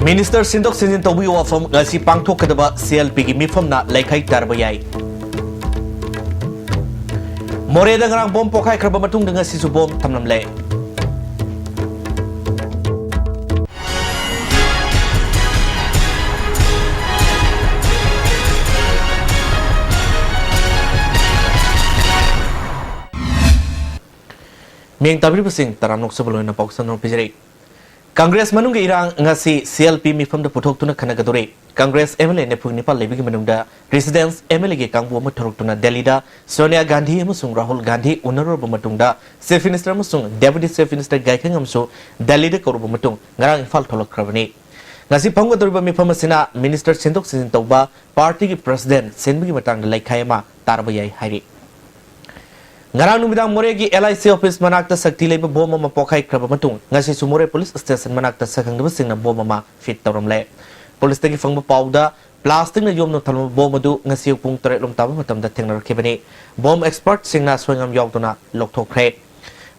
Minister Sindok Sinjin Tobi Wafam ngasi pangthok kadaba CLP gi mifamna laikhai tarba yai. More da ngarang bom pokhai kraba matung dengan si bom tamlam le. Mieng tabri pasing taram nok sebelum na paksan no pijari. Congress manung irang ngasi CLP mifam da puthok tuna khanagadore. Congress MLA ne phung Nepal lebigi manung da residence MLA ge kangbu ma thorok tuna Delhi da Sonia Gandhi amasung Rahul Gandhi unaro ba matung da Chief Minister amasung Deputy Chief Minister Gaikang amso Delhi da koruba matung ngarang Imphal tholok khrabani. Ngasi phanggadoriba mifam asina Minister Sindok Sinjin Toba party gi president senbigi matang da laikhai ma tarba yai hairi. Ngarang numidang more gi LIC office manakta sakti leba bom ma pokhai kraba matung ngasi sumore police station manakta sakhangdaba singna bom ma fit tawram le police tagi fangba pawda plastic na yomno thalma bom adu ngasi pung tare lom taba matam da thengnar khebani bom expert singna swangam yawtuna lokthokre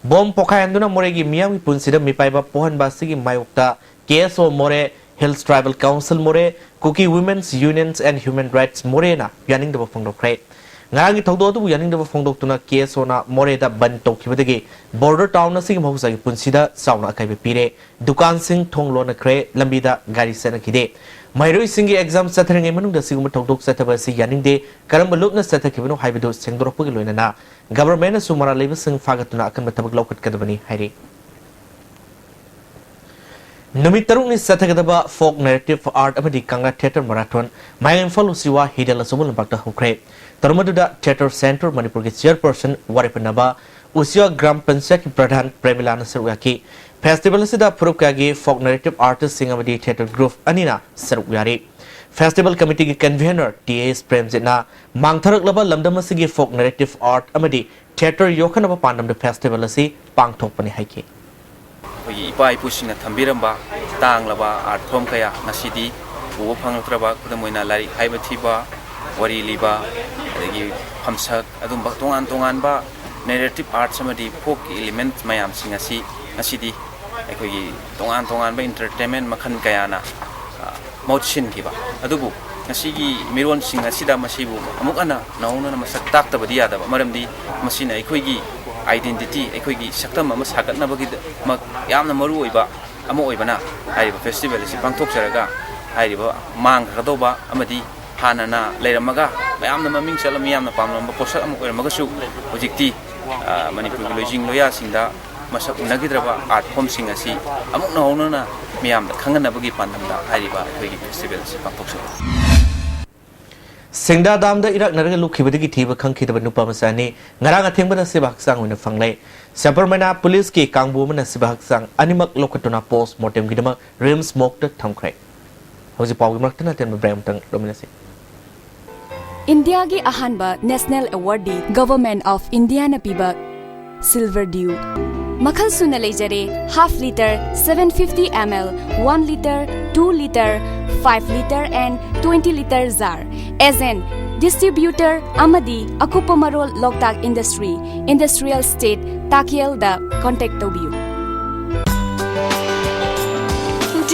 bom pokhai anduna more gi miyam gi punsida mipaiba pohan basigi mayukta KSO more Hills Tribal Council more Kuki Women's Unions and Human Rights more na yaning da fangdokre ngarang thogdo tu yaning da phongdok tuna KSO na more da ban tokibadagi border town na sig mausa gi punsida sauna kai be pire dukan sing thonglo na kre lambi da gari sena kide mairoi singi exam sathring manung da sigum thogdok sathaba si yaning de karam baluk na sathakibano haibido sengdorok gi loina na government na sumara leba sing fagatuna akan matabak laukat kadabani hairi Numitarung ni sathakadaba folk narrative art amadi Kangra Theatre Marathon Mayan Falusiwa Hidela Subul Bakta Hukre Tarmaduda Theatre Center Manipur ki chairperson Waripanaba Usio Gram Panchayat ki Pradhan Premilana Saruyaki Festival sida Purukagi folk narrative artist Singamadi Theatre Group Anina Saruyari Festival Committee ki convener TAS Premjitna Mangtharak laba lamdamasigi folk narrative art amadi theatre yokanaba pandam de festival asi pangthokpani haiki ipa ipusing na thambiramba tanglaba art form kaya nasidi ubo phanglatraba kudamoina lari haiba thiba wari liba adagi phamsak adum tongan tongan ba narrative art samadi folk element mayam singasi nasidi ekoi tongan tongan ba entertainment makhan kaya na mauchin kiba adubu nasigi miron singasida masibu amuk ana nauna na masak takta badiya da maramdi masina ekoi gi identity ekoi saktam ama sagatna bagi mak yamna maru oiba ama oibana haiba festival si pangthok jaraga haiba mang khadauba amadi hanana leiramaga mayamna maming chalam yamna pamnamba posak ama oiramaga su hojikti manipur lojing loya singda masak unagidraba art form sing asi amuk na honona miyamna khangana bagi pandamda haiba ekoi festival si pangthok jaraga Singda damda irak naraga lukhibadagi thiba khangkhidaba nupa masani ngarang athengba siba haksang wina fanglai Saparmana police ki kangbu mana siba haksang animak lokatuna post mortem gidama rim smoke ta thamkhrai hoji pawgi maktana ten brem tang dominasi India gi ahanba national awardee government of India na piba silver dew Makhal suna lejare half liter 750 ml 1 liter 2 liter 5 liter and 20 liter jar as an distributor amadi akupa marol loktak industry industrial state takiel da contact to you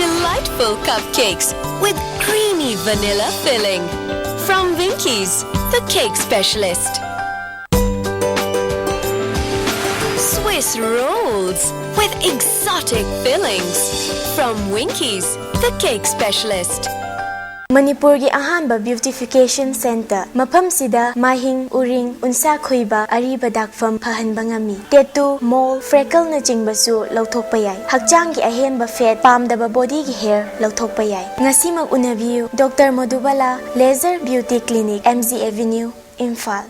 Delightful cupcakes with creamy vanilla filling from Winkies, the cake specialist. Swiss rolls with exotic fillings from Winkies, the cake specialist. Manipurgi ahanba beautification center mafam sida mahing uring unsa khoiba ariba dakfam phahanba ngami tattoo mole freckle na chingbasu lauthokpa yai hakchanggi ahenba fat pamdaba body gi hair lauthokpa yai ngasi mag unabiu Dr Madhubala Laser Beauty Clinic MZ Avenue Imphal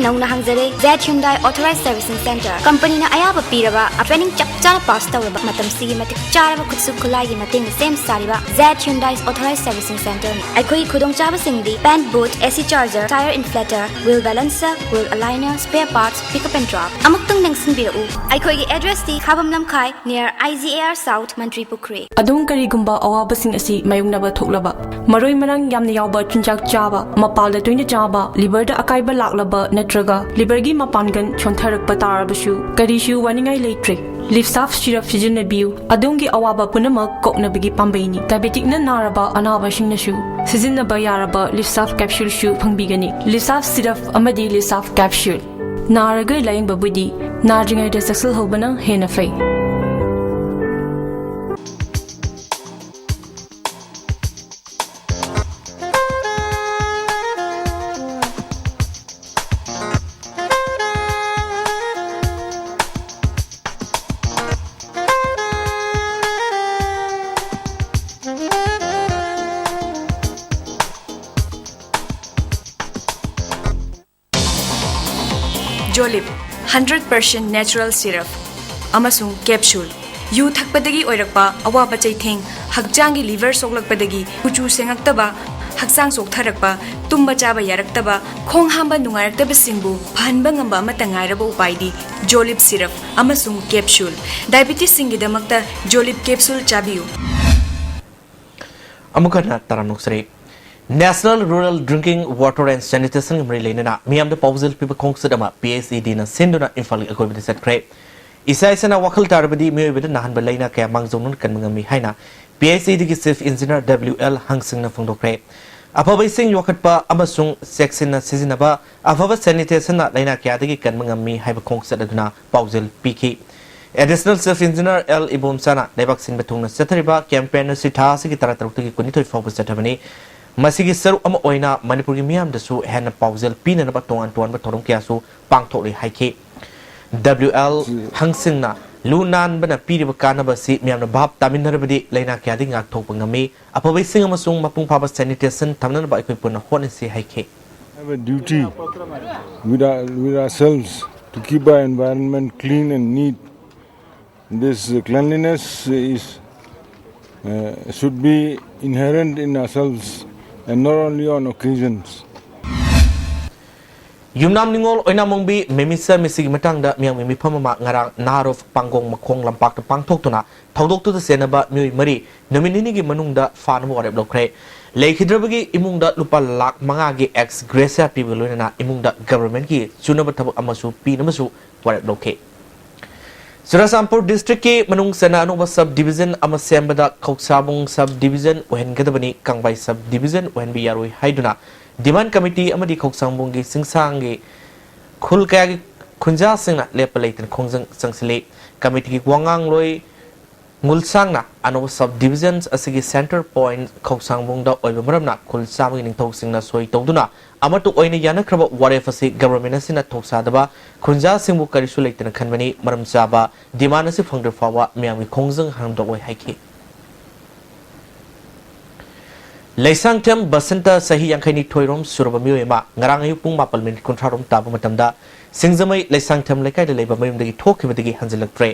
Nauna hangjare Z Hyundai Authorized Servicing Center company na ayaba piraba training chapchana pass tawraba matam sigi matik charaba khutsu khulai gi mating same sariba Z Hyundai Authorized Servicing Center aikoi khudong chaba singdi pan boot AC charger tire inflator wheel balancer wheel aligner spare parts pickup and drop amuktang nangsin biru aikoi gi address ti khabam lamkhai near IGAR South Mantri Pukri adung karigumba awabasing asi mayungnaba thoklaba maroi marang yamna yawba chunjak chaba mapalda toina chaba liver da akaiba laklaba natraga livergi mapangan chontharak patarabashu karishu waningai leitre लिपसाफ syrup सिजनबियु अदोंगी अवाबा पुनमक कोकनबगी पाम्बैनी diabetic न नारबा अनाबसिंगनसु सिजनबा यारबा लिपसाफ कैप्सूल सु फंगबिगनी लिपसाफ सिरप अमदी लिपसाफ कैप्सूल नारगै लायंगबबुदी नाद्रिङैदा सक्सेल होबना हेना फै Jolib 100% natural syrup amasung capsule yu thakpadagi oirakpa awaba chaitheng hakjangi liver soklakpadagi kuchu sengaktaba haksang soktharakpa tumba chaba yaraktaba khong hamba nungaraktaba singbu phanba ngamba amata ngairaba upaidi Jolib syrup amasung capsule diabetes singidamakta Jolib capsule chabiu amukana taranusri National Rural Drinking Water and Sanitation Mri Lenana Miam the Powzel People Kongsadama PSED na Sinduna Infali Akobi Set Cray Isaisana Wakal Tarbadi Mui with Nahan Belena Kaya Mangzonun Kanmangami Haina PSED Chief Engineer WL Hangsing na Fundo Cray Apabasing Wakatpa Amasung Sexina Sizinaba Avava Sanitation na Lena Kayadiki Kanmangami Hyper Kongsadana Powzel PK Additional Chief Engineer L Ibum Sana Nebaxin Betuna Setariba Campaign Sitasi Taratarki Kunito Focus Setamani Masigi saru ama oina Manipuri miyam dasu hena pausel pina na batongan tuan batong kya su pangthok le haike WL Hangsing na lunan bana piri bakana basi miyam na bab tamin na badi laina kya di ngak thok pangami apabai sing amasung mapung paba sanitation tamna ba ikoi puna hon si haike have a duty with ourselves to keep our environment clean and neat. This cleanliness is should be inherent in ourselves and not only on occasions. Yumnam ningol oina mongbi memisa misig matangda miyang mimi phamama ngarang narof pangong makong lampak pangthok tuna thodok tu senaba mioi mari nominini gi manungda fan mo rep lokre leikhidrabagi imungda lupa lak manga gi ex gracia pibulona imungda government gi chunaba thabak amasu pinamasu warep lokhe Surasampur district ke manung sana anuba sub division ama sembada Koksabung sub division ohen gadabani Kangbai sub division ohen bi yaroi haiduna demand committee amadi Koksabung gi singsang gi khul kaya gi khunja singna lepalaitan khongjang sangsile committee gi wangang loi ngulsang na anuba sub divisions asigi center point Koksabung da oiba maramna khul samgi ningthok singna soi tawduna amatu oina yana kraba warefasi government asina thoksadaba khunja singbu karisu leitana khanbani maram chaba demand asi phangder fawa miyami khongjang hangdoi haiki Laisang tem basanta sahi yangkhaini thoirom suraba miyoema ngarang ayu pung 4 minute kontrarom tabu matamda singzamai laisang tem lekai de leba mayum dagi thokibadagi hanjilaktre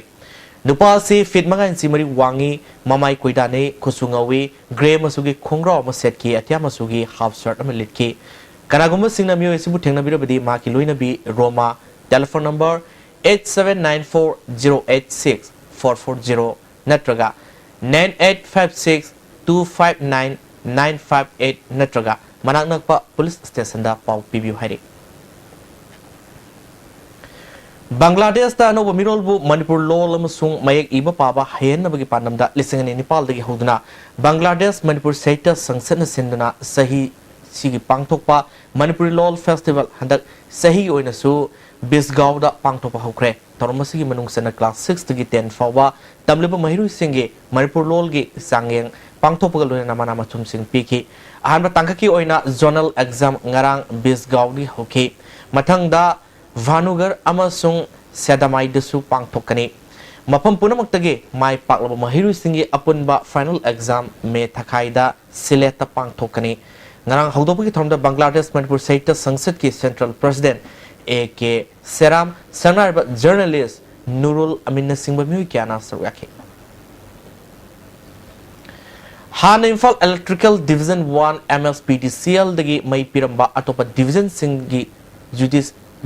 nupa si fit manga insi mari wangi mamai koidane khusungawi gray masugi khongra ma set ki atya masugi half shirt ama litki Kanaguma Singna Mio is Butena Birabadi Maki Luina B Roma telephone number 8794086440 Natraga 9856259958 Natraga Manaknakpa Police Station da Pau Pibu Hari Bangladesh da no mirolbu Manipur law lamasung mayak iba paba hayan bagi pandamda lisingani Nepal dagi hoduna Bangladesh Manipur Saita Sangsana Sindana Sahi Sigi Pangtokpa Manipuri Law Festival handak sahi oina su Bisgaw da pangtokpa hokre Tormasigi manungsana class 6 to 10 fawa tamleba mahiru singe Manipur Law gi sangyang pangtokpa galuna namana machum sing piki ahan batangka ki oina zonal exam ngarang Bisgaw gi hoke mathangda Vanugar amasung Sedamai desu pangtokani Mapam punamaktage mai paklaba mahiru singe apunba final exam me thakaida sileta pangtokani Ngarang Haudopi from the Bangladesh Manipur Saita Sangsad ki Central President A.K. Seram Sanar journalist Nurul Amina Singh Bamiu Kiana Sarwaki Han Infal Electrical Division 1 MSPTCL dagi Mai Piramba Atopa Division Singi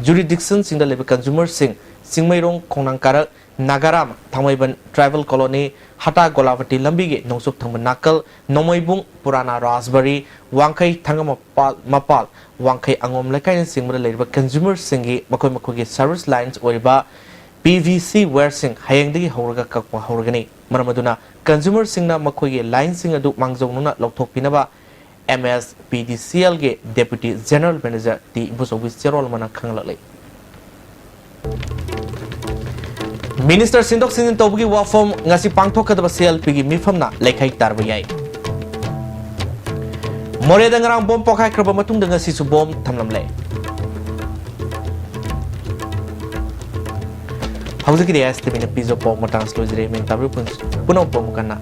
Jurisdiction Sing the Labor Consumer Singmairong Konangkara Nagaram Thamaiban Tribal Colony Hata Golavati Lambigi Nosup Thamanakal Nomaibung Purana Raspberry Wangkai Mapal Wangkai Angom Lakai Singma Labor Consumer Singi Makoi Service Lines Oriba PVC wire sing hayengdagi hawraga kakwa hawragani maramaduna consumer singna makhoige line sing adu mangjongnuna lokthokpinaba MSPDCL ge Deputy General Manager T Busobi Cherol mana khanglale Minister Sindok Sinin Tobugi Wafom ngasi pangthokadaba CLP gi mifamna lekhai tarba yai More dangarang bom pokai kraba matung dengan si subom thamlamle Hausa kiri ya, setiap ini piso pom matang slow jere, minta beri pun punau pom karena